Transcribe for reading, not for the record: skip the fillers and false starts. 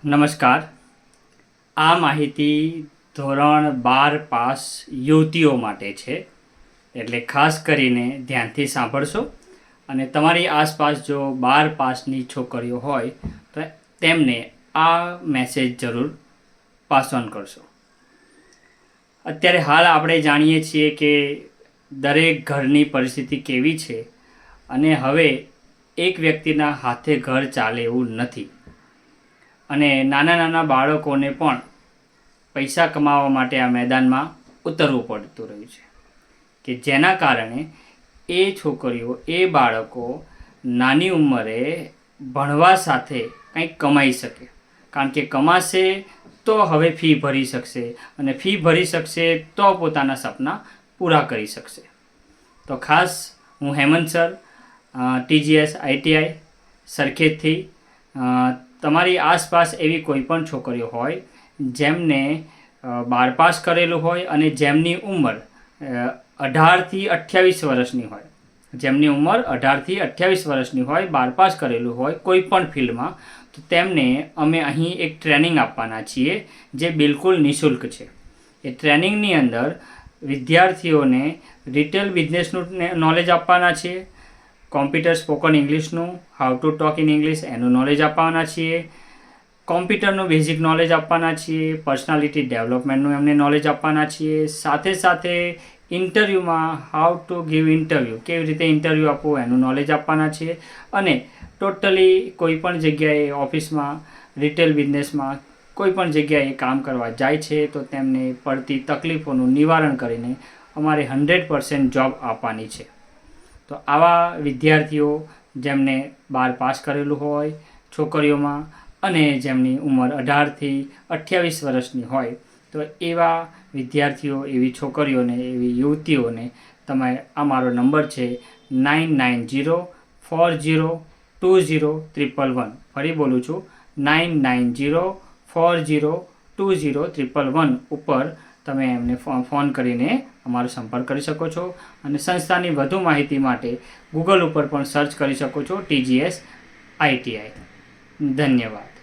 નમસ્કાર. આ માહિતી ધોરણ 12 પાસ યુવતીઓ માટે છે, એટલે ખાસ કરીને ધ્યાનથી સાંભળશો. અને તમારી આસપાસ જો 12 પાસની છોકરીઓ હોય તો તેમને આ મેસેજ જરૂર પાસ ઓન કરશો. અત્યારે હાલ આપણે જાણીએ છીએ કે દરેક ઘરની પરિસ્થિતિ કેવી છે, અને હવે એક વ્યક્તિના હાથે ઘર ચાલે એવું નથી. અને નાના નાના બાળકોને પણ પૈસા કમાવા માટે આ મેદાનમાં ઉતરવું પડતું રહ્યું છે, કે જેના કારણે એ છોકરીઓ એ બાળકો નાની ઉંમરે ભણવા સાથે કંઈક કમાઈ શકે. કારણ કે કમાશે તો હવે ફી ભરી શકશે, અને ફી ભરી શકશે તો પોતાના સપના પૂરા કરી શકશે. તો ખાસ હું હેમંત સર, TGS ITI સરખેજથી, તમારી આસપાસ એવી કોઈ પણ છોકરીઓ હોય જેમને 12 પાસ કરેલું હોય અને જેમની ઉંમર 18 થી 28 વર્ષની હોય, 12 પાસ કરેલું હોય કોઈ પણ ફિલ્ડમાં, તો તેમને અમે અહીં એક ટ્રેનિંગ આપવાના છીએ જે બિલકુલ નિઃશુલ્ક છે. એ ટ્રેનિંગની અંદર વિદ્યાર્થીઓને રિટેલ બિઝનેસનું નોલેજ આપવાના છીએ, કોમ્પ્યુટર સ્પોકન ઇંગ્લિશનું, how to talk in English એનું નોલેજ આપવાના છીએ, કોમ્પ્યુટરનું બેઝિક નોલેજ આપવાના છીએ, પર્સનાલિટી ડેવલપમેન્ટનું એમને નોલેજ આપવાના છીએ. સાથે સાથે ઇન્ટરવ્યૂમાં હાઉ ટુ ગીવ ઇન્ટરવ્યૂ, કેવી રીતે ઇન્ટરવ્યૂ આપવું એનું નોલેજ આપવાના છીએ. અને ટોટલી કોઈ પણ જગ્યાએ ઓફિસમાં, રિટેલ બિઝનેસમાં કોઈ પણ જગ્યાએ કામ કરવા જાય છે તો તેમને પડતી તકલીફોનું નિવારણ કરીને અમારે 100% જોબ આપવાની છે. તો આવા વિદ્યાર્થીઓ જેમને 12 પાસ કરેલું હોય છોકરીઓમાં, અને જેમની ઉંમર 18 થી 28 વર્ષની હોય, તો એવા વિદ્યાર્થીઓ, એવી છોકરીઓને, એવી યુવતીઓને તમે અમારો નંબર છે 9904020111. ફરી બોલું છું, 9904020111 ઉપર તમે એમને ફોન કરીને અમારો સંપર્ક કરી શકો છો. અને સંસ્થાની વધુ માહિતી માટે ગૂગલ ઉપર પણ સર્ચ કરી શકો છો, TGS ITI. ધન્યવાદ.